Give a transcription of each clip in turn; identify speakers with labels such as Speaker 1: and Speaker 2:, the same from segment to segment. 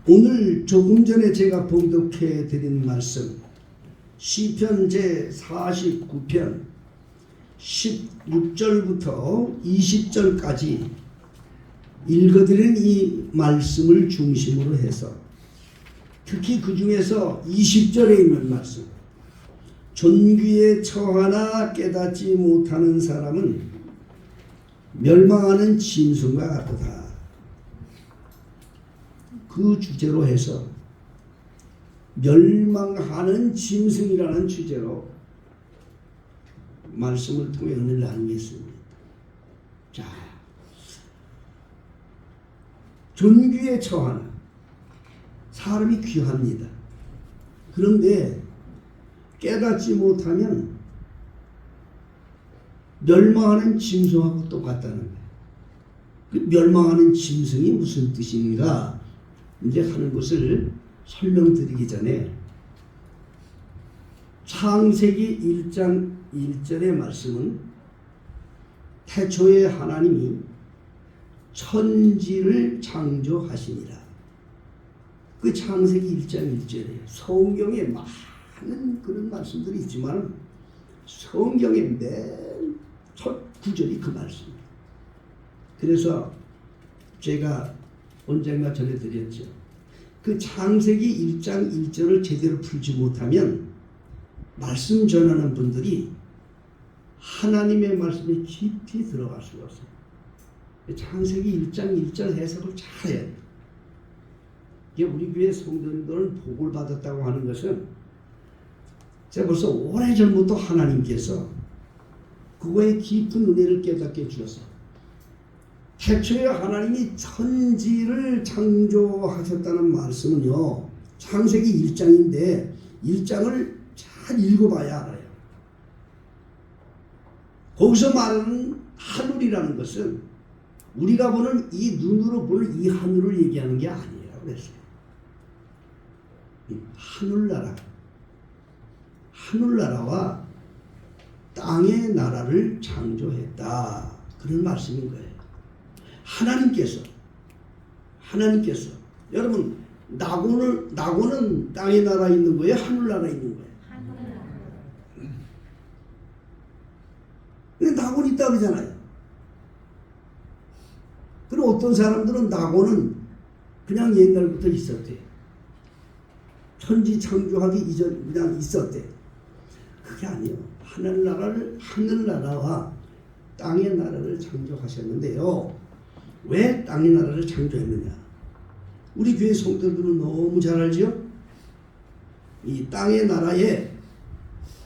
Speaker 1: 오늘 조금 전에 제가 봉독해 드린 말씀 시편 제49편 16절부터 20절까지 읽어드린 이 말씀을 중심으로 해서 특히 그 중에서 20절에 있는 말씀, 존귀에 처하나 깨닫지 못하는 사람은 멸망하는 짐승과 같도다. 그 주제로 해서 멸망하는 짐승이라는 주제로 말씀을 통해 은혜를 나누겠습니다. 자, 존귀에 처하는 사람이 귀합니다. 그런데 깨닫지 못하면 멸망하는 짐승하고 똑같다는 거예요. 그 멸망하는 짐승이 무슨 뜻인가 이제 하는 것을 설명드리기 전에 창세기 1장 1절의 말씀은 태초에 하나님이 천지를 창조하시니라. 그 창세기 1장 1절에 성경에 많은 그런 말씀들이 있지만 성경의 맨 첫 구절이 그 말씀입니다. 그래서 제가 언젠가 전해드렸죠. 그 창세기 1장 1절을 제대로 풀지 못하면 말씀 전하는 분들이 하나님의 말씀에 깊이 들어갈 수가 없어요. 창세기 1장 1절 해석을 잘 해야 돼요. 이게 우리 교회 성도들은 복을 받았다고 하는 것은 제가 벌써 오래전부터 하나님께서 그거에 깊은 은혜를 깨닫게 주셨어요. 태초에 하나님이 천지를 창조하셨다는 말씀은요, 창세기 1장인데 1장을 잘 읽어봐야 알아요. 거기서 말하는 하늘이라는 것은 우리가 보는 이 눈으로 보는 이 하늘을 얘기하는 게 아니라고 그랬어요. 하늘나라와 땅의 나라를 창조했다. 그런 말씀인 거예요. 하나님께서 여러분 낙원은 땅의 나라에 있는 거예요? 하늘나라에 있는 거예요? 근데 낙원이 있다 그러잖아요. 그럼 어떤 사람들은 낙원은 그냥 옛날부터 있었대요. 천지 창조하기 이전 그냥 있었대요. 그게 아니에요. 하늘나라와 땅의 나라를 창조하셨는데요. 왜 땅의 나라를 창조했느냐? 우리 교회 성도들은 너무 잘 알죠? 이 땅의 나라에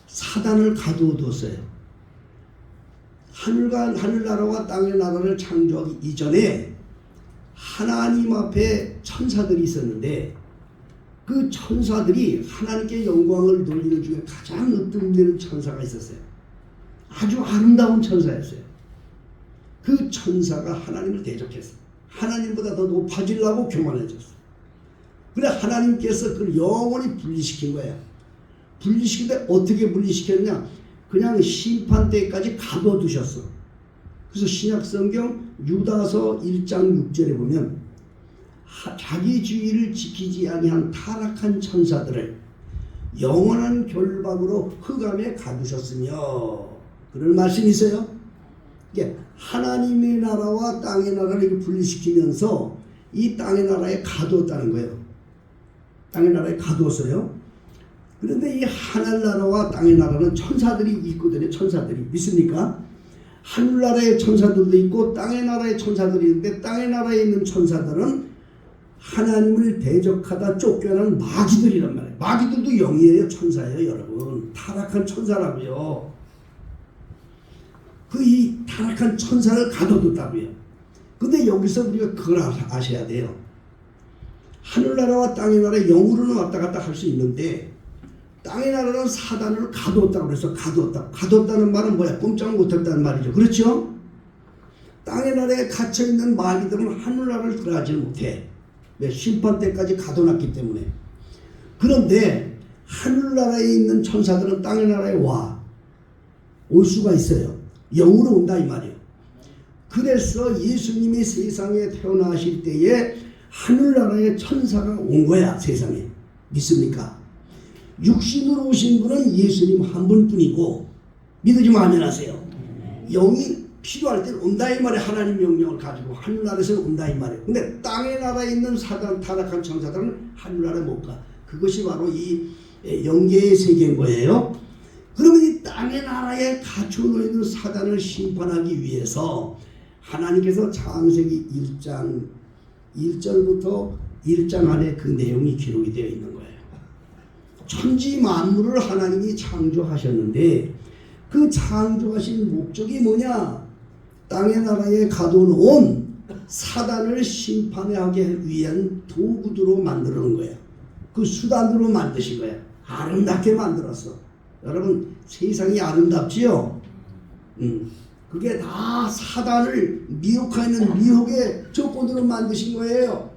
Speaker 1: 사단을 가두어뒀어요. 하늘나라와 땅의 나라를 창조하기 이전에 하나님 앞에 천사들이 있었는데 그 천사들이 하나님께 영광을 돌리는 중에 가장 으뜸되는 천사가 있었어요. 아주 아름다운 천사였어요. 그 천사가 하나님을 대적했어요. 하나님보다 더 높아지려고 교만해졌어요. 그래 하나님께서 그걸 영원히 분리시킨 거예요. 분리시키는데 어떻게 분리시켰냐? 그냥 심판 때까지 가둬두셨어. 그래서 신약성경 유다서 1장 6절에 보면 자기 주의를 지키지 아니한 타락한 천사들을 영원한 결박으로 흑암에 가두셨으며, 그런 말씀이 있어요. 이게 하나님의 나라와 땅의 나라를 이렇게 분리시키면서 이 땅의 나라에 가두었다는 거예요. 땅의 나라에 가두었어요. 그런데 이 하늘나라와 땅의 나라는 천사들이 있거든요. 천사들이 믿습니까? 하늘나라의 천사들도 있고 땅의 나라의 천사들이 있는데 땅의 나라에 있는 천사들은 하나님을 대적하다 쫓겨난 마귀들이란 말이에요. 마귀들도 영이에요. 천사예요. 여러분 타락한 천사라고요. 이 타락한 천사를 가둬뒀다고요. 근데 여기서 우리가 그걸 아셔야 돼요. 하늘나라와 땅의 나라에 영으로는 왔다 갔다 할 수 있는데 땅의 나라는 사단을 가두었다고 그래서 가두었다는 말은 뭐야? 꼼짝 못했다는 말이죠. 그렇죠? 땅의 나라에 갇혀있는 마귀들은 하늘나라를 들어가지 못해. 왜? 심판 때까지 가둬놨기 때문에. 그런데 하늘나라에 있는 천사들은 땅의 나라에 올 수가 있어요. 영으로 온다 이 말이에요. 그래서 예수님이 세상에 태어나실 때에 하늘나라의 천사가 온 거야, 세상에. 믿습니까? 육신으로 오신 분은 예수님 한 분뿐이고, 믿으시면 아멘하세요. 영이 필요할 때는 온다 이 말에 하나님 명령을 가지고 하늘나라에서는 온다 이 말이에요. 근데 땅의 나라에 있는 사단, 타락한 천사들은 하늘나라에 못 가. 그것이 바로 이 영계의 세계인 거예요. 그러면 이 땅의 나라에 갇혀놓여 있는 사단을 심판하기 위해서 하나님께서 창세기 1장 1절부터 1장 안에 그 내용이 기록이 되어 있는 거예요. 천지 만물을 하나님이 창조하셨는데 그 창조하신 목적이 뭐냐? 땅의 나라에 가둬놓은 사단을 심판하기 위한 도구로 만들어 놓은 거예요. 그 수단으로 만드신 거예요. 아름답게 만들었어. 여러분, 세상이 아름답지요? 그게 다 사단을 미혹하는 미혹의 조건으로 만드신 거예요.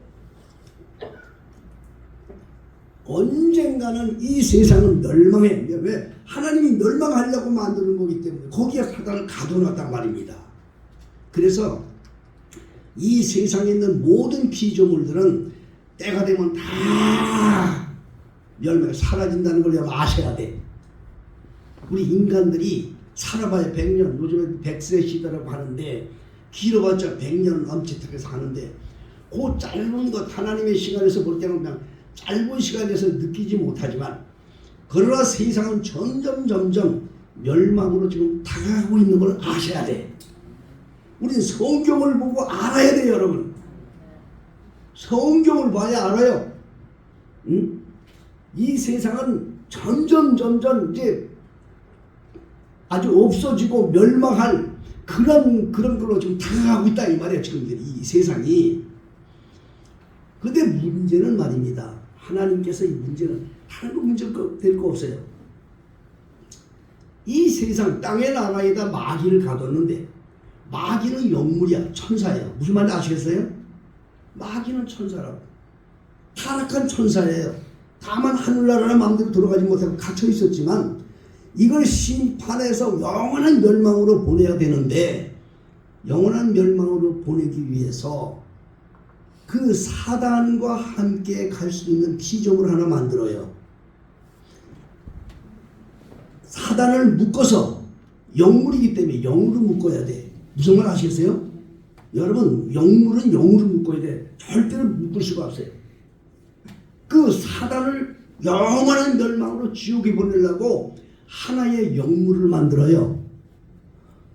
Speaker 1: 언젠가는 이 세상은 멸망해. 왜? 하나님이 멸망하려고 만드는 거기 때문에 거기에 사단을 가둬놨단 말입니다. 그래서 이 세상에 있는 모든 피조물들은 때가 되면 다 멸망, 사라진다는 걸 여러분 아셔야 돼. 우리 인간들이 살아봐야 100년, 요즘에 100세 시대라고 하는데 길어봤자 100년 넘치게 사는데 그 짧은 것 하나님의 시간에서 볼 때는 그냥 짧은 시간에서 느끼지 못하지만 그러나 세상은 점점 멸망으로 지금 다가가고 있는 걸 아셔야 돼. 우리는 성경을 보고 알아야 돼요, 여러분. 성경을 봐야 알아요. 응? 이 세상은 점점 이제 아주 없어지고 멸망할 그런 걸로 지금 다가가고 있다 이 말이에요. 지금 이 세상이. 근데 문제는 말입니다. 하나님께서 이 문제는 다른 거 문제 될 거 없어요. 이 세상 땅의 나라에다 마귀를 가뒀는데 마귀는 영물이야, 천사예요. 무슨 말인지 아시겠어요? 마귀는 천사라고. 타락한 천사예요. 다만 하늘나라는 마음대로 돌아가지 못하고 갇혀 있었지만 이걸 심판해서 영원한 멸망으로 보내야 되는데 영원한 멸망으로 보내기 위해서 그 사단과 함께 갈 수 있는 피조물 하나 만들어요. 사단을 묶어서 영물이기 때문에 영으로 묶어야 돼. 무슨 말 아시겠어요? 여러분, 영물은 영으로 묶어야 돼. 절대로 묶을 수가 없어요. 그 사단을 영원한 멸망으로 지옥에 보내려고 하나의 영물을 만들어요.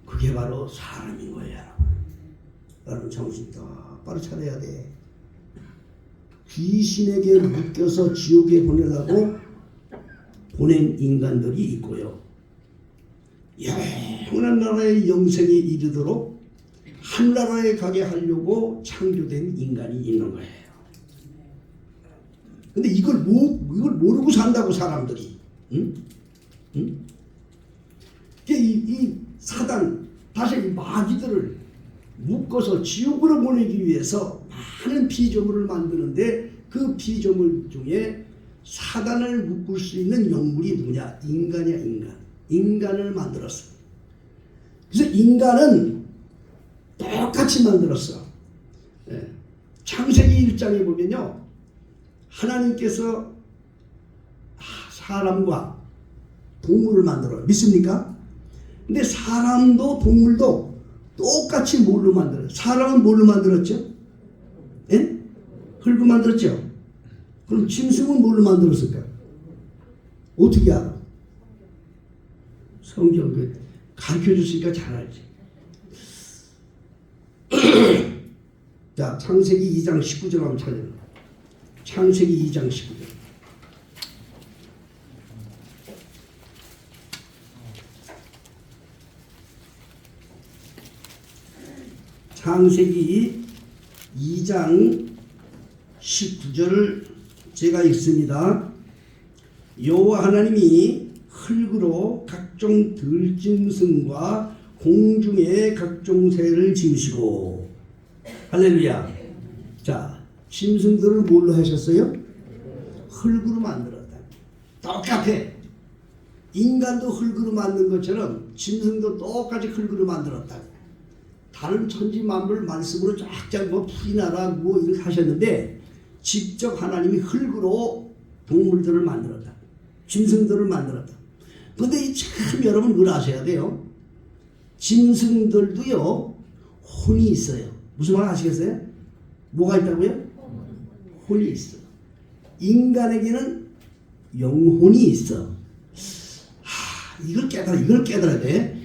Speaker 1: 그게 바로 사람인 거예요. 여러분, 정신 똑바로 차려야 돼. 귀신에게 묶여서 지옥에 보내려고 보낸 인간들이 있고요. 영원한 나라의 영생에 이르도록 한나라에 가게 하려고 창조된 인간이 있는 거예요. 근데 이걸 모르고 산다고 사람들이. 응? 이 사단, 다시 이 마귀들을 묶어서 지옥으로 보내기 위해서 많은 피조물을 만드는데 그 피조물 중에 사단을 묶을 수 있는 영물이 누구냐? 인간이야, 인간. 인간을 만들었어. 그래서 인간은 똑같이 만들었어. 창세기 1장에 보면요, 하나님께서 사람과 동물을 만들어요. 믿습니까? 근데 사람도 동물도 똑같이 뭘로 만들어요? 사람은 뭘로 만들었죠? 예? 흙으로 만들었죠? 그럼 짐승은 뭘로 만들었을까요? 어떻게 알아? 성경 가르쳐 줬으니까 잘 알지. 자, 창세기 2장 19절 한번 찾아요. 창세기 2장 19절. 창세기 2장 19절을 제가 읽습니다. 여호와 하나님이 흙으로 각종 들짐승과 공중의 각종 새를 지으시고, 할렐루야. 자, 짐승들을 뭘로 하셨어요? 흙으로 만들었다. 똑같아. 인간도 흙으로 만든 것처럼 짐승도 똑같이 흙으로 만들었다. 다른 천지 만물 말씀으로 쫙쫙 뭐 풀이 나라 뭐 이렇게 하셨는데 직접 하나님이 흙으로 동물들을 만들었다. 짐승들을 만들었다. 근데 이 참 여러분 그걸 아셔야 돼요. 짐승들도요 혼이 있어요. 무슨 말 아시겠어요? 뭐가 있다고요? 혼이 있어. 인간에게는 영혼이 있어. 이걸 깨달아야 돼.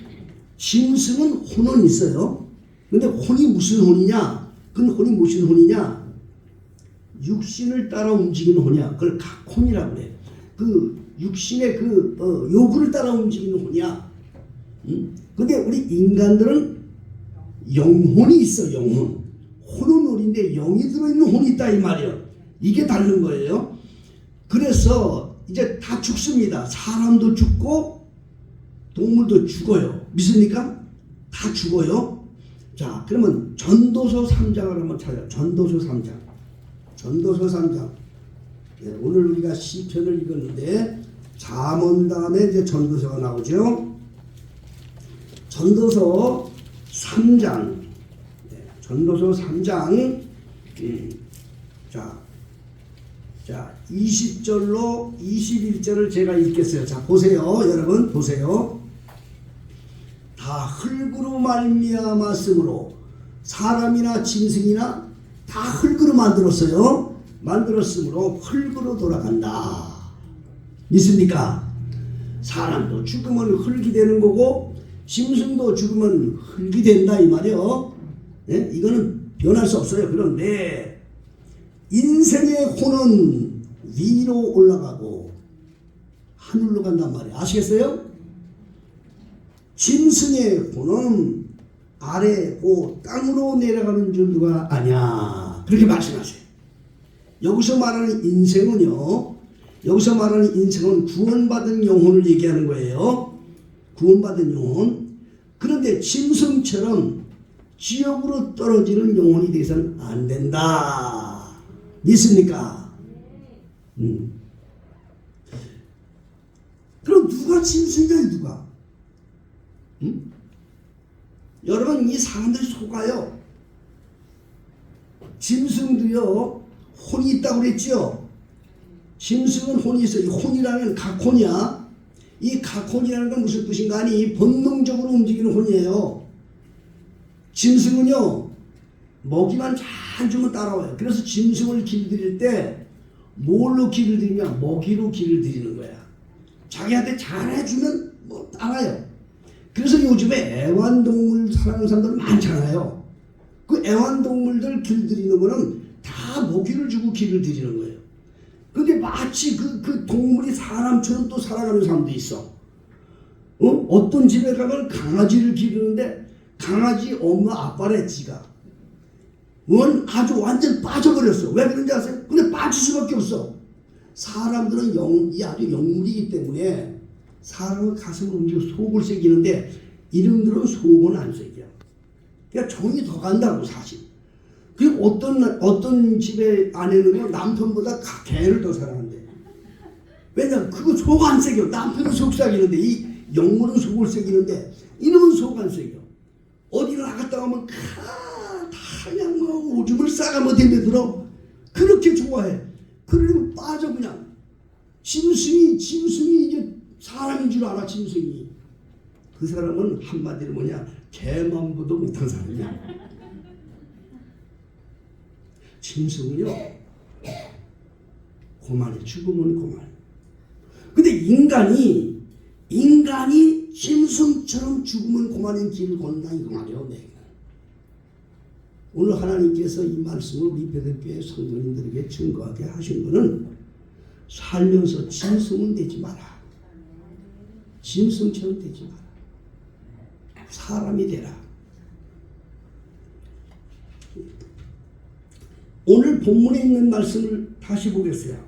Speaker 1: 짐승은 혼은 있어요. 근데 혼이 무슨 혼이냐? 그 혼이 무슨 혼이냐? 육신을 따라 움직이는 혼이야. 그걸 각혼이라고 그래. 그 육신의 요구를 따라 움직이는 혼이야. 근데 우리 인간들은 영혼이 있어. 영혼. 혼은 혼인데 영이 들어있는 혼이 있다 이 말이에요. 이게 다른 거예요. 그래서 이제 다 죽습니다. 사람도 죽고 동물도 죽어요. 믿습니까? 다 죽어요. 자, 그러면 전도서 3장을 한번 찾아요. 전도서 3장. 전도서 3장. 네, 오늘 우리가 시편을 읽었는데 잠언 다음에 이제 전도서가 나오죠. 전도서 3장. 네, 전도서 3장. 자, 20절로 21절을 제가 읽겠어요. 자, 보세요. 여러분 보세요. 다 흙으로 말미암았으므로 사람이나 짐승이나 다 흙으로 만들었어요. 만들었으므로 흙으로 돌아간다. 믿습니까? 사람도 죽으면 흙이 되는 거고 짐승도 죽으면 흙이 된다 이 말이에요. 네? 이거는 변할 수 없어요. 그런데 인생의 혼은 위로 올라가고 하늘로 간단 말이에요. 아시겠어요? 짐승의 혼은 아래고 땅으로 내려가는 줄 누가 아냐. 그렇게 말씀하세요. 여기서 말하는 인생은요. 여기서 말하는 인생은 구원받은 영혼을 얘기하는 거예요. 구원받은 영혼. 그런데 짐승처럼 지옥으로 떨어지는 영혼이 되어서는 안 된다. 믿습니까? 그럼 누가 짐승이야 누가? 여러분 이 사람들이 속아요. 짐승도요 혼이 있다고 그랬죠. 짐승은 혼이 있어요. 이 혼이라는 각혼이야. 이 각혼이라는 건 무슨 뜻인가 하니 본능적으로 움직이는 혼이에요. 짐승은요 먹이만 잘 주면 따라와요. 그래서 짐승을 길들일 때 뭘로 길을 들이냐? 먹이로 길을 들이는 거야. 자기한테 잘해주면 뭐 따라요. 그래서 요즘에 애완동물 사랑하는 사람들 많잖아요. 그 애완동물들 길들이는 거는 다 먹이를 주고 길을 들이는 거예요. 근데 마치 그 동물이 사람처럼 또 살아가는 사람도 있어. 어떤 집에 가면 강아지를 기르는데 강아지 엄마 아빠래 지가. 아주 완전 빠져버렸어. 왜 그런지 아세요? 근데 빠질 수밖에 없어. 사람들은 아주 영물이기 때문에 사람의 가슴을 움직여 속을 새기는데 이놈들은 속은 안 새겨. 그러니까 정이 더 간다고 사실. 그리고 어떤 집의 아내는요 남편보다 개를 더 사랑한대. 왜냐면 그거 속 안 새겨. 남편은 속 새기는데 이 영물은 속을 새기는데 이놈은 속 안 새겨. 어디를 나갔다 오면 그냥 뭐 오줌을 싸가며 댕겨들어. 그렇게 좋아해. 그러면 빠져 그냥. 짐승이 이제 사람인 줄 알아. 짐승이. 그 사람은 한마디로 뭐냐 개만보도 못한 사람이야. 짐승은요 고만해. 죽으면 고만해. 근데 인간이 짐승처럼 죽으면 고만한 길을 건다 이거 말이에요. 네. 오늘 하나님께서 이 말씀을 우리 베들교회 성도님들에게 증거하게 하신 것은 살면서 짐승은 되지 마라. 짐승처럼 되지 마라. 사람이 되라. 오늘 본문에 있는 말씀을 다시 보겠어요.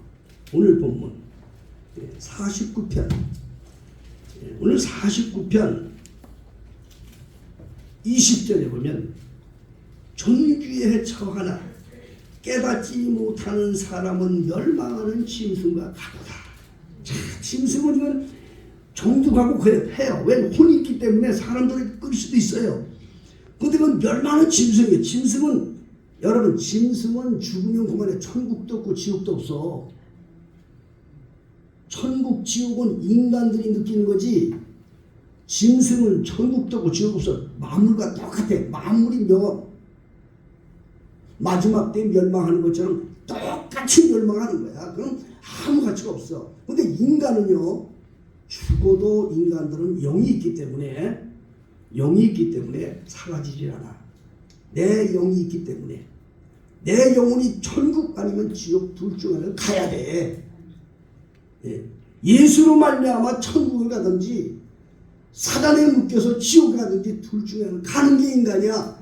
Speaker 1: 오늘 본문 49편. 오늘 49편 20절에 보면 존귀에 처하나 깨닫지 못하는 사람은 멸망하는 짐승과 같다. 짐승은 이건 정직하고 그래 해요. 왜? 혼이 있기 때문에 사람들을 끌 수도 있어요. 근데 그건 멸망하는 짐승이에요. 짐승은 여러분 짐승은 죽으면 그만해. 천국도 없고 지옥도 없어. 천국 지옥은 인간들이 느끼는 거지 짐승은 천국도 없고 지옥도 없어. 만물과 똑같아. 만물이 마지막 때 멸망하는 것처럼 똑같이 멸망하는 거야. 그럼 아무 가치가 없어. 근데 인간은요, 죽어도 인간들은 영이 있기 때문에 사라지질 않아. 내 영이 있기 때문에 내 영혼이 천국 아니면 지옥 둘 중 하나를 가야 돼. 예수로 말미암아 천국을 가든지 사단에 묶여서 지옥을 가든지 둘 중에 하나를 가는 게 인간이야.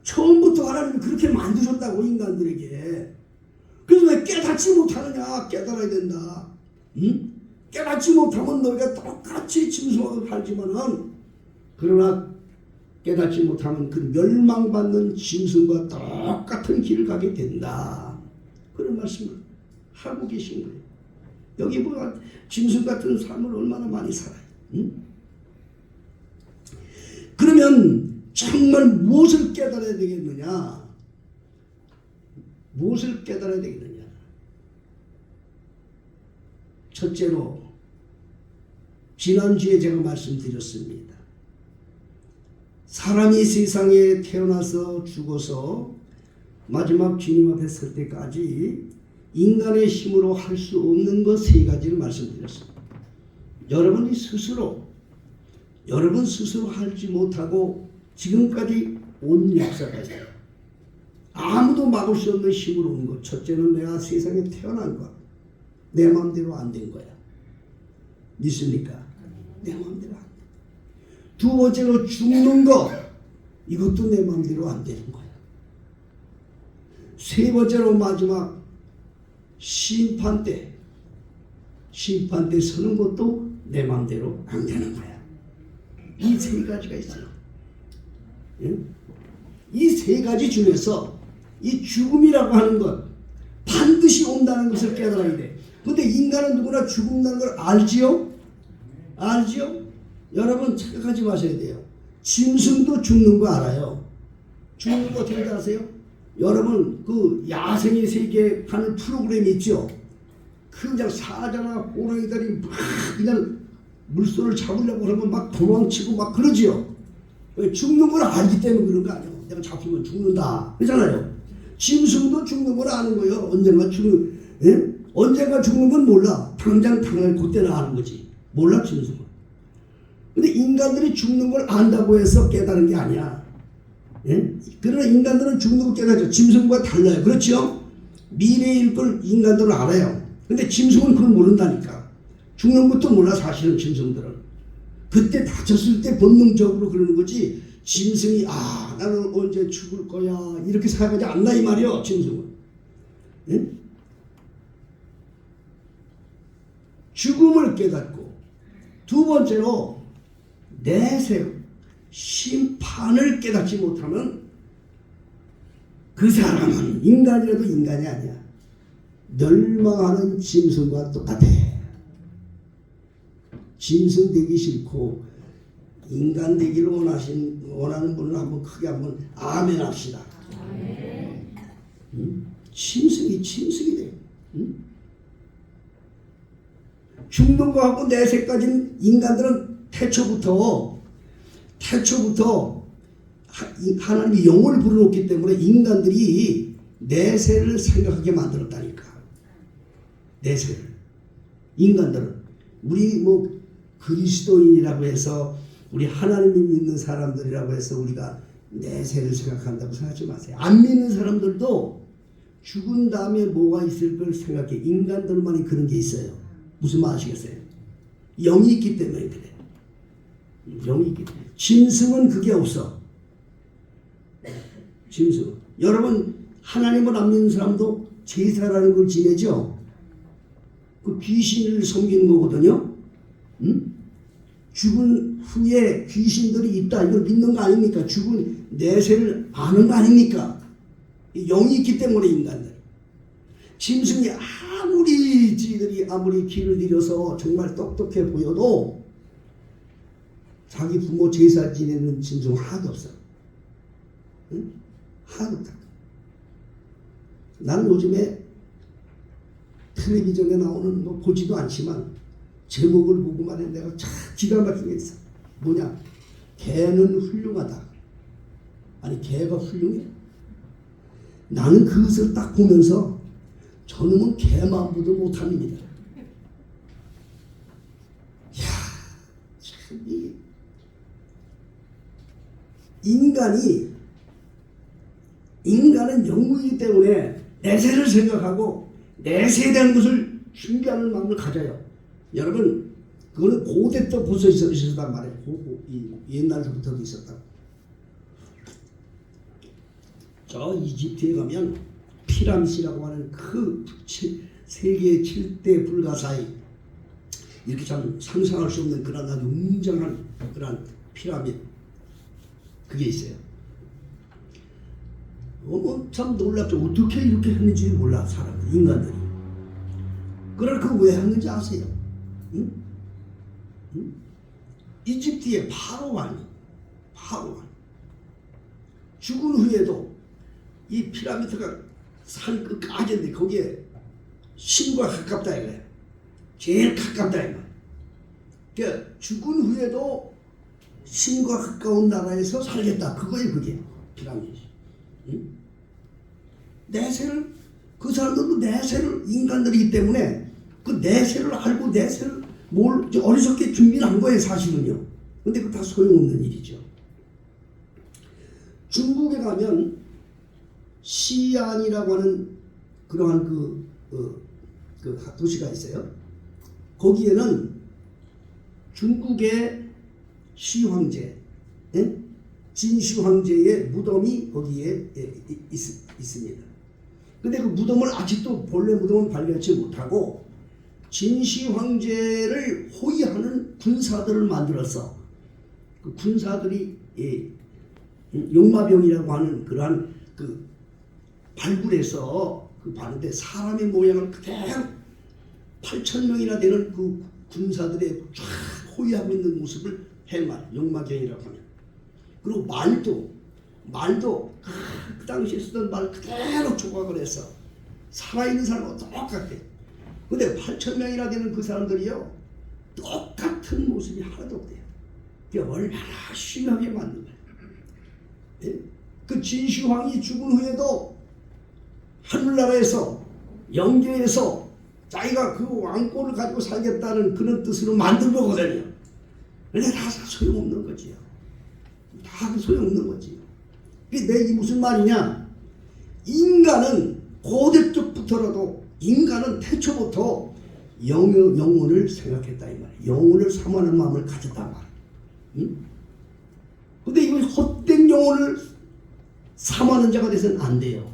Speaker 1: 처음부터 하나님이 그렇게 만드셨다고 인간들에게. 그래서 왜 깨닫지 못하느냐? 깨달아야 된다. 응? 깨닫지 못하면 너희가 똑같이 짐승하고 살지만은 그러나 깨닫지 못하면 그 멸망받는 짐승과 똑같은 길을 가게 된다. 그런 말씀을 하고 계신 거예요. 여기 뭐가 짐승 같은 삶을 얼마나 많이 살아요. 응? 그러면 정말 무엇을 깨달아야 되겠느냐? 무엇을 깨달아야 되겠느냐? 첫째로 지난주에 제가 말씀드렸습니다. 사람이 세상에 태어나서 죽어서 마지막 주님 앞에 설 때까지 인간의 힘으로 할 수 없는 것 세 가지를 말씀드렸습니다. 여러분 스스로 하지 못하고 지금까지 온 역사가 있어요. 아무도 막을 수 없는 힘으로 온 것. 첫째는 내가 세상에 태어난 것. 내 마음대로 안 된 거야. 믿습니까? 내 마음대로 안 돼. 두 번째로 죽는 것. 이것도 내 마음대로 안 되는 거야. 세 번째로 마지막 심판 때 서는 것도 내 마음대로 안 되는 거야. 이 세 가지가 있어요. 이 세 가지 중에서 이 죽음이라고 하는 것 반드시 온다는 것을 깨달아야 돼. 근데 인간은 누구나 죽는다는 걸 알지요? 여러분 착각하지 마셔야 돼요. 짐승도 죽는 거 알아요. 죽는 거 어떻게 아세요? 여러분 그 야생의 세계 하는 프로그램이 있죠. 그냥 사자나 호랑이들이 막 그냥 물소를 잡으려고 그러면 막 도망치고 막 그러지요. 죽는 걸 알기 때문에 그런 거 아니에요. 내가 잡히면 죽는다 그러잖아요. 짐승도 죽는 걸 아는 거예요. 언젠가 죽는 건 몰라. 당장 당할 그때는 아는 거지. 몰라 짐승은. 근데 인간들이 죽는 걸 안다고 해서 깨달은 게 아니야. 그러나 인간들은 죽는 걸 깨닫죠. 짐승과 달라요. 그렇죠? 미래일 걸 인간들은 알아요. 근데 짐승은 그걸 모른다니까. 죽는 것도 몰라 사실은 짐승들은. 그때 다쳤을 때 본능적으로 그러는 거지 짐승이 나는 언제 죽을 거야 이렇게 생각하지 않나 이 말이요. 짐승은. 죽음을 깨닫고 두 번째로 내세 심판을 깨닫지 못하면 그 사람은 인간이라도 인간이 아니야. 멸망하는 짐승과 똑같아. 짐승 되기 싫고 인간 되기를 원하는 분은 한번 크게 한번 아멘 합시다. 짐승이 돼. 죽는 거하고 내세까지는 인간들은 태초부터 하나님이 영을 불어넣기 때문에 인간들이 내세를 생각하게 만들었다니까. 내세를. 인간들은 우리 그리스도인이라고 해서 우리 하나님을 믿는 사람들이라고 해서 우리가 내세를 생각한다고 생각하지 마세요. 안 믿는 사람들도 죽은 다음에 뭐가 있을 걸 생각해. 인간들만이 그런 게 있어요. 무슨 말 아시겠어요? 영이 있기 때문에 그래. 영이 있기 때문에. 짐승은 그게 없어. 짐승. 여러분 하나님을 안 믿는 사람도 제사라는 걸 지내죠? 그 귀신을 섬기는 거거든요. 죽은 후에 귀신들이 있다 이걸 믿는 거 아닙니까? 죽은 내세를 아는 거 아닙니까? 영이 있기 때문에 인간들. 짐승이 아무리 길을 들여서 정말 똑똑해 보여도 자기 부모 제사 지내는 짐승 하나도 없어. 하나도 없다. 난 요즘에 텔레비전에 나오는 뭐 보지도 않지만 제목을 보고 말해 내가 참 기가 막히게 있어. 뭐냐? 개는 훌륭하다. 아니 개가 훌륭해? 나는 그것을 딱 보면서 저놈은 개만보도 못합니다. 이야, 참 인간은 영웅이기 때문에 내세를 생각하고 내세에 대한 것을 준비하는 마음을 가져요. 여러분, 그거는 고대 때 벌써 있었단 말이에요. 옛날부터도 있었다고. 저 이집트에 가면 피라미드라고 하는 그 세계 7대 불가사의 이렇게 참 상상할 수 없는 그런 아주 웅장한 그런 피라미드 그게 있어요. 참 놀랍죠. 어떻게 이렇게 했는지 몰라 사람들, 인간들이. 그걸 그 왜 했는지 아세요? 응? 응? 이집트의 파로 왕 죽은 후에도 이 피라미드가 산 끝까지인데 거기에 신과 가깝다 이거예요. 제일 가깝다 이거예요. 그러니까 죽은 후에도 신과 가까운 나라에서 살겠다. 그거예요, 그게 피라미드. 응? 내세를 그 사람들도 내세를 인간들이기 때문에 그 내세를 알고 내세를 어리석게 준비를 한 거예요, 사실은요. 근데 그거 다 소용없는 일이죠. 중국에 가면 시안이라고 하는 그러한 그 도시가 있어요. 거기에는 중국의 시황제, 진시 황제의 무덤이 거기에 있습니다. 근데 그 무덤을 아직도 본래 무덤은 발견하지 못하고 진시 황제를 호위하는 군사들을 만들어서 그 군사들이 용마병이라고 하는 그러한 그 발굴해서 그 봤는데 사람의 모양을 그대로 8,000명이나 되는 그 군사들의 쫙 호위하고 있는 모습을 해말 용마병이라고 하면. 그리고 말도 그 당시에 쓰던 말 그대로 조각을 해서 살아있는 사람과 똑같아. 근데 8,000명이나 되는 그 사람들이요 똑같은 모습이 하나도 없대요. 그게 얼마나 심하게 만든 거예요. 예? 그 진시황이 죽은 후에도 하늘나라에서 영계에서 자기가 그 왕권을 가지고 살겠다는 그런 뜻으로 만든 거거든요. 근데 다 소용없는 거지요. 다 소용없는 거지. 내 무슨 말이냐? 인간은 고대 쪽부터라도 인간은 태초부터 영혼을 생각했다 이 말이야. 영혼을 사모하는 마음을 가졌단 말이야. 응? 근데 이거 헛된 영혼을 사모하는 자가 돼서는 안 돼요.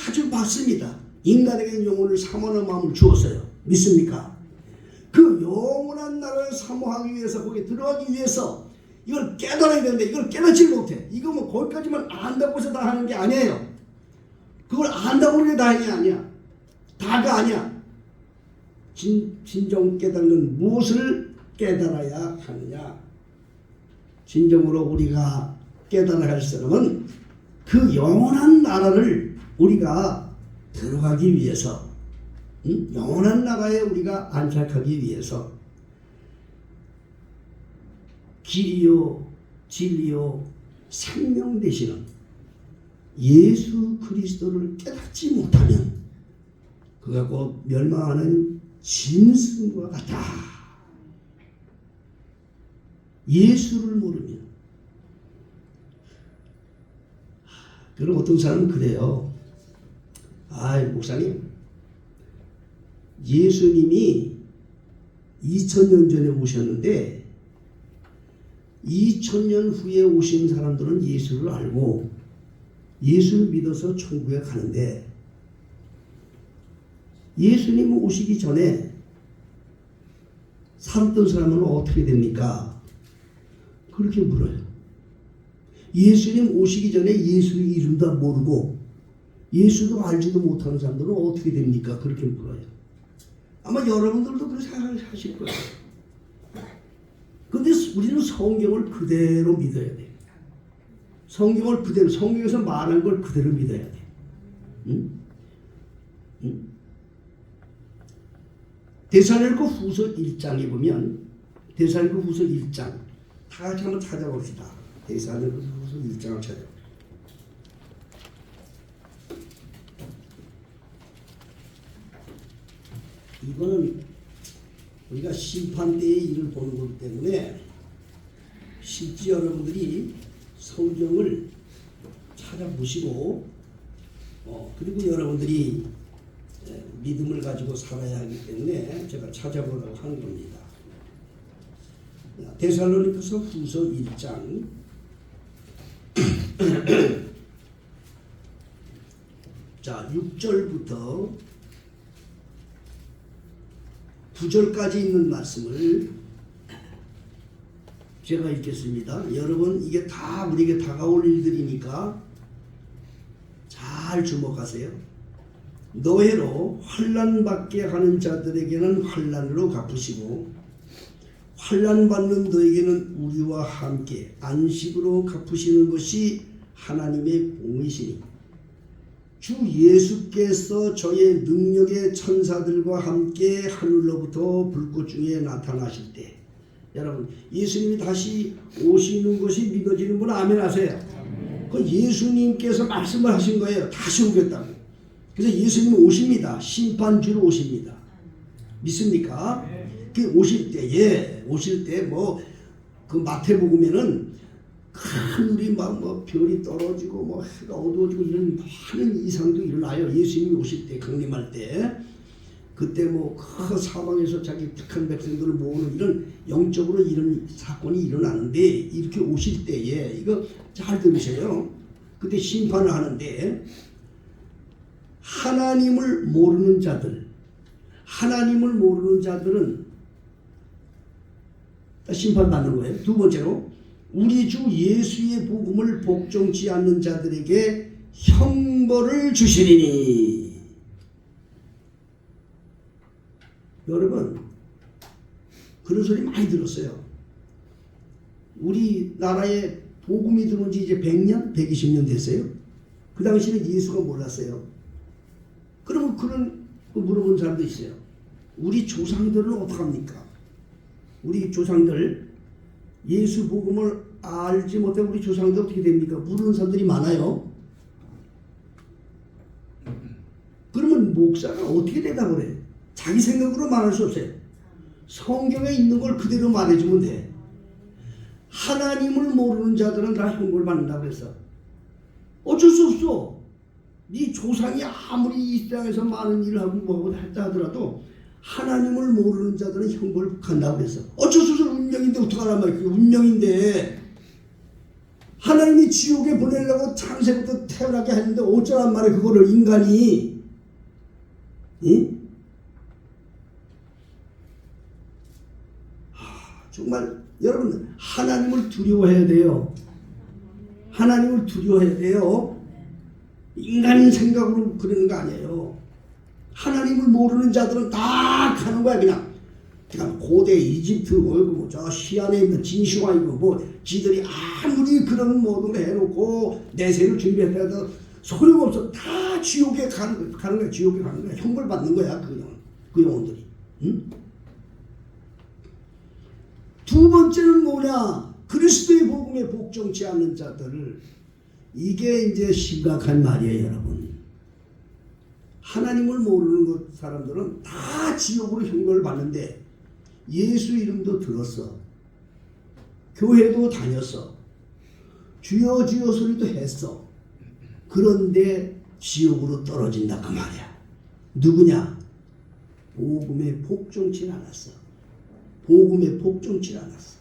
Speaker 1: 아주 맞습니다. 인간에게 영혼을 사모하는 마음을 주었어요. 믿습니까? 그 영원한 나라를 사모하기 위해서 거기에 들어가기 위해서 이걸 깨달아야 되는데 이걸 깨닫지 못해. 이거 뭐 거기까지만 안다고 해서 다 하는 게 아니에요. 그걸 안다고 하는 게 다행이 아니야. 다가 아니야. 진정 깨달는 무엇을 깨달아야 하느냐. 진정으로 우리가 깨달아야 할 사람은 그 영원한 나라를 우리가 들어가기 위해서, 영원한 나라에 우리가 안착하기 위해서 길이요 진리요 생명 되시는 예수 그리스도를 깨닫지 못하면 그가 곧 멸망하는 짐승과 같다. 예수를 모르면. 그럼 어떤 사람은 그래요. 목사님, 예수님이 2000년 전에 오셨는데 2000년 후에 오신 사람들은 예수를 알고 예수를 믿어서 천국에 가는데 예수님 오시기 전에 살았던 사람은 어떻게 됩니까? 그렇게 물어요. 예수님 오시기 전에 예수의 이름도 모르고 예수도 알지도 못하는 사람들은 어떻게 됩니까? 그렇게 물어요. 아마 여러분들도 그렇게 생각하실 거예요. 근데 우리는 성경을 그대로 믿어야 돼요. 성경을 그대로, 성경에서 말한 걸 그대로 믿어야 돼요. 응? 응? 데살로니가 후서 1장에 보면 데살로니가 후서 1장 다 같이 한번 찾아봅시다. 데살로니가 후서 1장을 찾아봅시다. 이거는 우리가 심판 때의 일을 보는 거기 때문에 실제 여러분들이 성경을 찾아보시고 그리고 여러분들이 믿음을 가지고 살아야 하기 때문에 제가 찾아보라고 하는 겁니다. 데살로니가서 후서 1장 자 6절부터 9절까지 있는 말씀을 제가 읽겠습니다. 여러분 이게 다 우리에게 다가올 일들이니까 잘 주목하세요. 노예로 환난받게 하는 자들에게는 환난으로 갚으시고 환난받는 너에게는 우리와 함께 안식으로 갚으시는 것이 하나님의 공이시니 주 예수께서 저의 능력의 천사들과 함께 하늘로부터 불꽃 중에 나타나실 때 여러분 예수님이 다시 오시는 것이 믿어지는 분 아멘 하세요. 그 예수님께서 말씀을 하신 거예요. 다시 오겠다고. 그래서 예수님은 오십니다. 심판주로 오십니다. 믿습니까? 그 오실 때 뭐 그 마태복음에는 하늘이 막 별이 떨어지고 뭐 해가 어두워지고 이런 많은 이상도 일어나요. 예수님이 오실 때 강림할 때 그때 뭐 그 사방에서 자기 택한 백성들을 모으는 이런 영적으로 이런 사건이 일어나는데 이렇게 오실 때에 이거 잘 들으세요. 그때 심판을 하는데 하나님을 모르는 자들은 심판받는 거예요. 두 번째로 우리 주 예수의 복음을 복종치 않는 자들에게 형벌을 주시리니. 여러분 그런 소리 많이 들었어요. 우리나라에 복음이 들어온 지 이제 100년, 120년 됐어요. 그 당시에는 예수가 몰랐어요. 그러면 그런 물어보는 사람도 있어요. 우리 조상들은 어떡합니까? 우리 조상들 예수 복음을 알지 못해 우리 조상들 어떻게 됩니까? 물으는 사람들이 많아요. 그러면 목사가 어떻게 대답을 해? 자기 생각으로 말할 수 없어요. 성경에 있는 걸 그대로 말해주면 돼. 하나님을 모르는 자들은 다 형벌 받는다고 해서 어쩔 수 없어. 네 조상이 아무리 이 땅에서 많은 일을 하고 뭐하고 했다 하더라도 하나님을 모르는 자들은 형벌을 받는다고 해서 어쩔 수 없어. 운명인데 어떡하란 말이야. 그게 운명인데 하나님이 지옥에 보내려고 창세부터 태어나게 했는데 어쩌란 말이야. 그거를 인간이 정말 여러분 하나님을 두려워해야 돼요. 하나님을 두려워해야 돼요. 인간 생각으로 그러는 거 아니에요. 하나님을 모르는 자들은 다 가는 거야. 그냥 고대 이집트 저 시안에 있는 진시황 뭐 지들이 아무리 그런 모든 걸 해놓고 내세를 준비했다 해도 소용없어. 다 지옥에 가는 거야. 지옥에 가는 거야. 형벌 받는 거야. 그 영혼들이. 응? 두 번째는 뭐냐? 그리스도의 복음에 복종치 않는 자들. 이게 이제 심각한 말이에요, 여러분. 하나님을 모르는 사람들은 다 지옥으로 형벌을 받는데 예수 이름도 들었어. 교회도 다녔어. 주여 주여 소리도 했어. 그런데 지옥으로 떨어진다 그 말이야. 누구냐? 복음에 복종치 않았어. 복음에 복종치 않았어.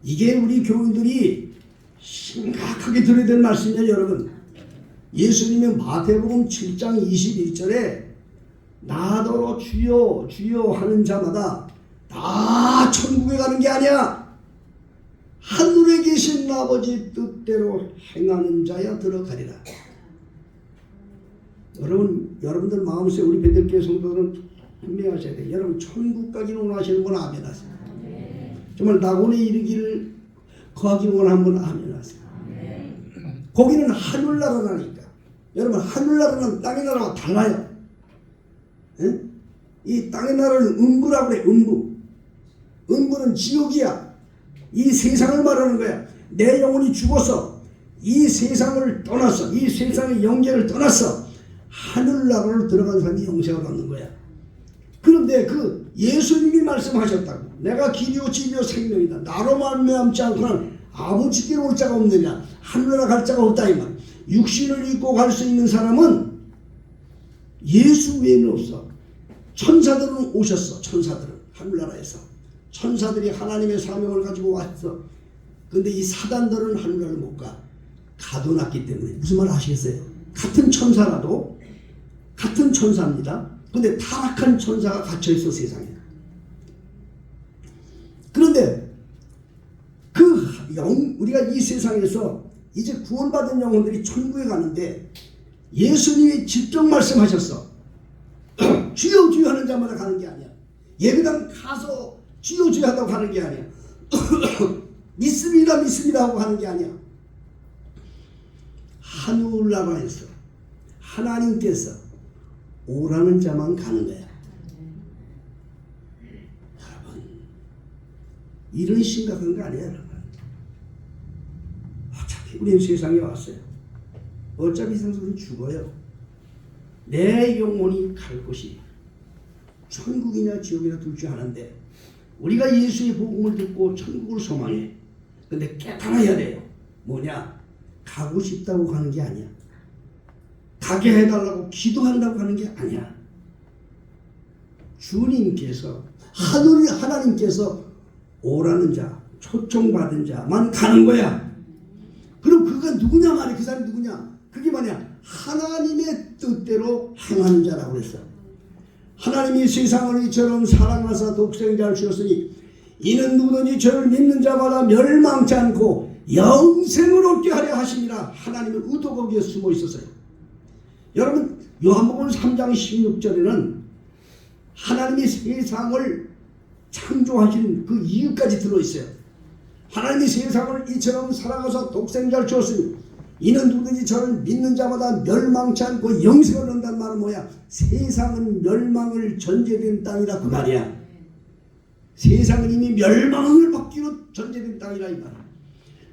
Speaker 1: 이게 우리 교인들이 심각하게 들어야 될 말씀이에요, 여러분. 예수님의 마태복음 7장 21절에 나더러 주여 주여 하는 자마다 다 천국에 가는 게 아니야. 하늘에 계신 아버지 뜻대로 행하는 자야 들어가리라. 여러분들 마음속에 우리 베들교회 성도들은 분명하셔야 돼요. 여러분 천국 가기를 원하시는 분 아멘 하세요. 정말 낙원에 이르기를 거하기 원하는 분 아멘 하세요. 거기는 하늘나라라니까. 여러분 하늘나라는 땅의 나라와 달라요. 에? 이 땅의 나라는 음부라고 그래. 음부는 지옥이야. 이 세상을 말하는 거야. 내 영혼이 죽어서 이 세상을 떠났어. 이 세상의 영계를 떠났어. 하늘나라로 들어간 사람이 영생을 얻는 거야. 그런데 그 예수님이 말씀하셨다고. 내가 길이요 진리요 생명이다. 나로 말미암지 않고는 아버지께로 올 자가 없느냐. 하늘나라 갈 자가 없다 이 말. 육신을 입고 갈 수 있는 사람은 예수 외에는 없어. 천사들은 오셨어. 천사들은 하늘나라에서. 천사들이 하나님의 사명을 가지고 왔어. 근데 이 사단들은 하늘나라를 못 가. 가둬놨기 때문에. 무슨 말 아시겠어요? 같은 천사라도 같은 천사입니다. 근데 타락한 천사가 갇혀있어 세상에. 그런데 우리가 이 세상에서 이제 구원받은 영혼들이 천국에 가는데 예수님이 직접 말씀하셨어. 주여 주여 하는 자마다 가는 게 아니야. 예배당 가서 주여 주여 하다고 가는 게 아니야. 믿습니다 믿습니다 하고 가는 게 아니야. 하늘나라에서 하나님께서 오라는 자만 가는 거야. 여러분 이런 심각한 거 아니에요. 여러분 어차피 우리는 세상에 왔어요. 어차피 세상은 죽어요. 내 영혼이 갈 곳이 천국이냐 지옥이냐 둘 중 하나인데 우리가 예수의 복음을 듣고 천국을 소망해. 근데 깨달아야 돼요. 뭐냐? 가고 싶다고 가는 게 아니야. 가게 해달라고 기도한다고 하는 게 아니야. 주님께서 하나님께서 오라는 자, 초청받은 자만 가는 거야. 그럼 그가 누구냐 말이야. 그 사람이 누구냐? 그게 뭐냐? 하나님의 뜻대로 행하는 자라고 그랬어. 하나님이 세상을 이처럼 사랑하사 독생자를 주셨으니 이는 누구든지 저를 믿는 자마다 멸망치 않고 영생을 얻게 하려 하심이라. 하나님의 의도가 거기에 숨어 있었어요. 여러분 요한복음 3장 16절에는 하나님이 세상을 창조하신 그 이유까지 들어있어요. 하나님이 세상을 이처럼 사랑하사 독생자를 주었으니 이는 누구든지 저를 믿는 자마다 멸망치 않고 영생을 얻는다는 말은 뭐야? 세상은 멸망을 전제된 땅이라 그 말이야. 세상은 이미 멸망을 받기로 전제된 땅이라 이 말이야.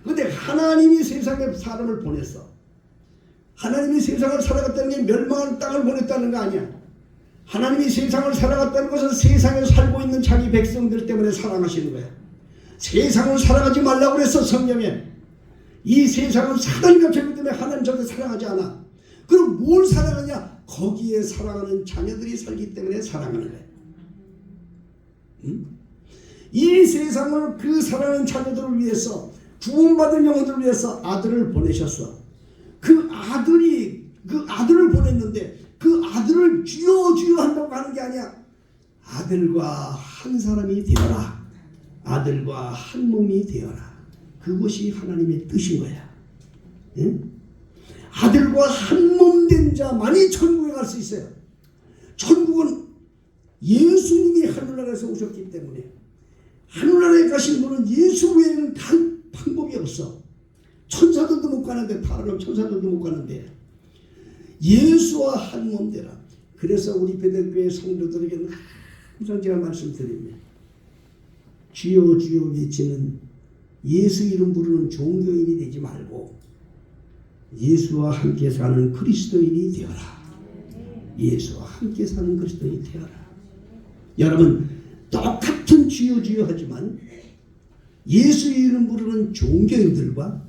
Speaker 1: 그런데 하나님이 세상에 사람을 보냈어. 하나님이 세상을 살아갔다는 게 멸망한 땅을 보냈다는 거 아니야. 하나님이 세상을 살아갔다는 것은 세상에 살고 있는 자기 백성들 때문에 사랑하시는 거야. 세상을 살아가지 말라고 그랬어 성경에. 이 세상은 사단이 갇혀있기 때문에 하나님 절대 사랑하지 않아. 그럼 뭘 사랑하냐? 거기에 사랑하는 자녀들이 살기 때문에 사랑하는 거야. 응? 이 세상을 그 사랑하는 자녀들을 위해서 구원받은 영혼들을 위해서 아들을 보내셨어. 그 아들을 보냈는데 그 아들을 주여 주여 한다고 하는 게 아니야. 아들과 한 사람이 되어라. 아들과 한 몸이 되어라. 그것이 하나님의 뜻인 거야. 응? 아들과 한 몸 된 자만이 천국에 갈 수 있어요. 천국은 예수님이 하늘나라에서 오셨기 때문에 하늘나라에 가신 분은 예수 외에는 갈 방법이 없어. 천사들도 못 가는데 다른 천사들도 못 가는데 예수와 한 몸 되라. 그래서 우리 베들교회 성도들에게는 항상 제가 말씀드립니다. 주여 주여 외치는 예수 이름 부르는 종교인이 되지 말고 예수와 함께 사는 그리스도인이 되어라. 예수와 함께 사는 그리스도인이 되어라. 여러분 똑같은 주여 주여 하지만 예수 이름 부르는 종교인들과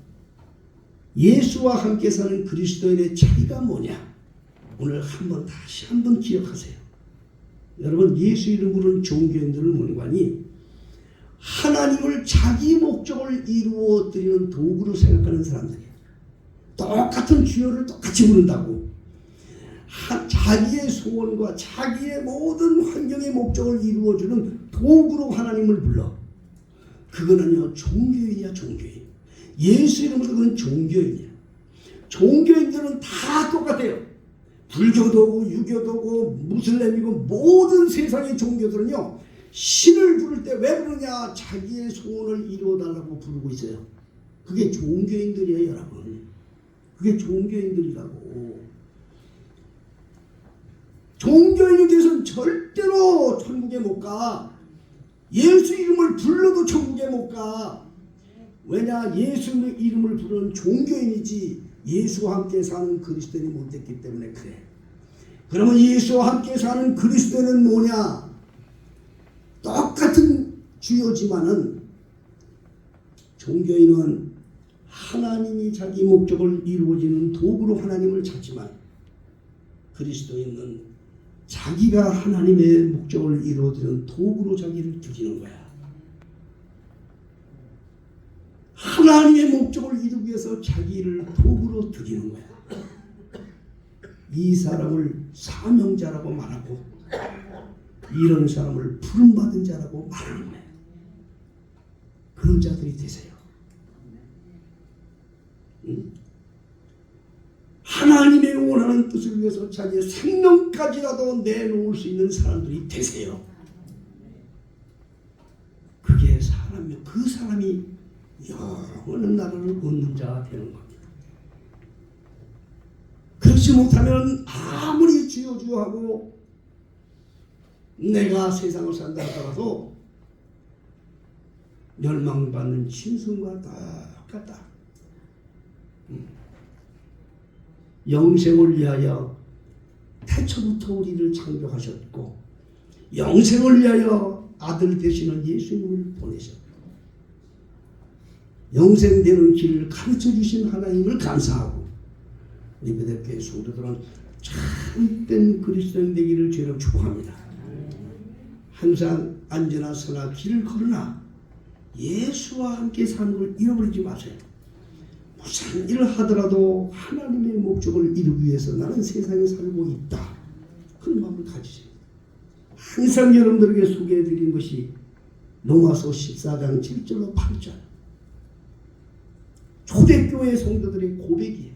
Speaker 1: 예수와 함께 사는 그리스도인의 차이가 뭐냐? 오늘 다시 한번 기억하세요. 여러분 예수 이름 부르는 종교인들은 뭔가니? 하나님을 자기 목적을 이루어 드리는 도구로 생각하는 사람들이에요. 똑같은 주여를 똑같이 부른다고 자기의 소원과 자기의 모든 환경의 목적을 이루어주는 도구로 하나님을 불러. 그거는요 종교인이야. 종교인. 예수 이름으로 그건 종교인이야. 종교인들은 다 똑같아요. 불교도고 유교도고 무슬림이고 모든 세상의 종교들은요 신을 부를 때 왜 부르냐? 자기의 소원을 이루어달라고 부르고 있어요. 그게 종교인들이에요 여러분. 그게 종교인들이라고. 종교인이 돼서는 절대로 천국에 못 가. 예수 이름을 불러도 천국에 못 가. 왜냐? 예수 이름을 부르는 종교인이지 예수와 함께 사는 그리스도인이 못 됐기 때문에 그래. 그러면 예수와 함께 사는 그리스도인은 뭐냐? 똑같은 주요지만은 종교인은 하나님이 자기 목적을 이루어지는 도구로 하나님을 찾지만 그리스도인은 자기가 하나님의 목적을 이루어지는 도구로 자기를 드리는 거야. 하나님의 목적을 이루기 위해서 자기를 도구로 드리는 거야. 이 사람을 사명자라고 말하고 이런 사람을 부름받은 자라고 말하는 거야. 그런 자들이 되세요. 하나님의 원하는 뜻을 위해서 자기의 생명까지라도 내놓을 수 있는 사람들이 되세요. 그게 사람이요. 그 사람이 영원한 나라를 얻는 자가 되는 겁니다. 그렇지 못하면 아무리 주여 주여 하고 내가 세상을 산다 하더라도 멸망받는 짐승과 똑같다. 영생을 위하여 태초부터 우리를 창조하셨고 영생을 위하여 아들 되시는 예수님을 보내셨고 영생되는 길을 가르쳐 주신 하나님을 감사하고 우리 베델교회 성도들은 참된 그리스도인 되기를 주로 축복합니다. 항상 안전한 선한 길을 걸으나 예수와 함께 사는 걸 잃어버리지 마세요. 무슨 일을 하더라도 하나님의 목적을 이루기 위해서 나는 세상에 살고 있다. 그런 마음을 가지세요. 항상 여러분들에게 소개해드린 것이 로마서 14장 7절로 8절 초대교회 성도들의 고백이에요.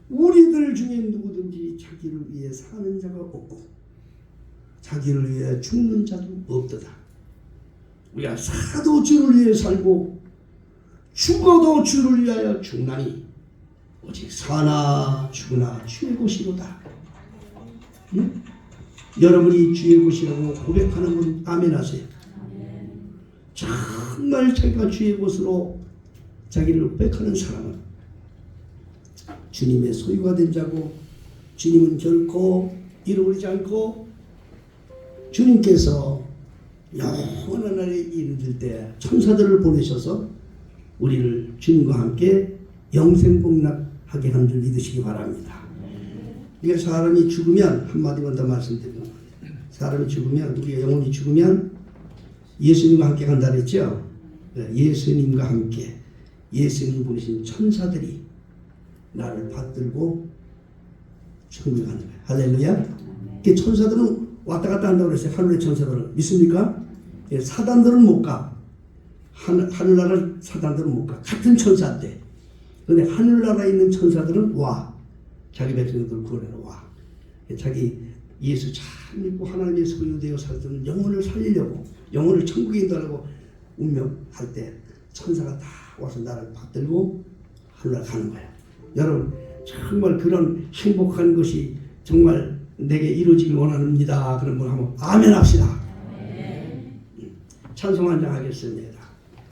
Speaker 1: 우리들 중에 누구든지 자기를 위해 사는 자가 없고 자기를 위해 죽는 자도 없도다. 우리가 사도 주를 위해 살고 죽어도 주를 위하여 죽나니 오직 사나 죽으나 주의 것이로다. 응? 여러분이 주의 것이라고 고백하는 분 아멘 하세요. 정말 자기가 주의 것으로 자기를 고백하는 사람은 주님의 소유가 된 자고 주님은 결코 잃어버리지 않고 주님께서 영원한 날에 이르실 때 천사들을 보내셔서 우리를 주님과 함께 영생복락하게 하는 줄 믿으시기 바랍니다. 그러니까 사람이 죽으면 한마디만 더 말씀드리는 거예요. 사람이 죽으면 우리가 영혼이 죽으면 예수님과 함께 간다 그랬죠. 예수님과 함께 예수님 보내신 천사들이 나를 받들고 천국에 가는 거예요. 할렐루야. 천사들은 왔다 갔다 한다고 그랬어요. 하늘의 천사들은. 믿습니까? 사단들은 못 가. 하늘나라 사단들은 못 가. 같은 천사인데. 그런데 하늘나라에 있는 천사들은 와. 자기 백성들 구원하러 와. 자기 예수 잘 믿고 하나님의 소유되어 살던 영혼을 살리려고 영혼을 천국에 인도하려고 운명할 때 천사가 다 와서 나를 받들고 하늘나라 가는 거야. 여러분 정말 그런 행복한 것이 정말 내게 이루어지길 원합니다. 그런 분 한번 아멘 합시다. 찬송 한 장 하겠습니다.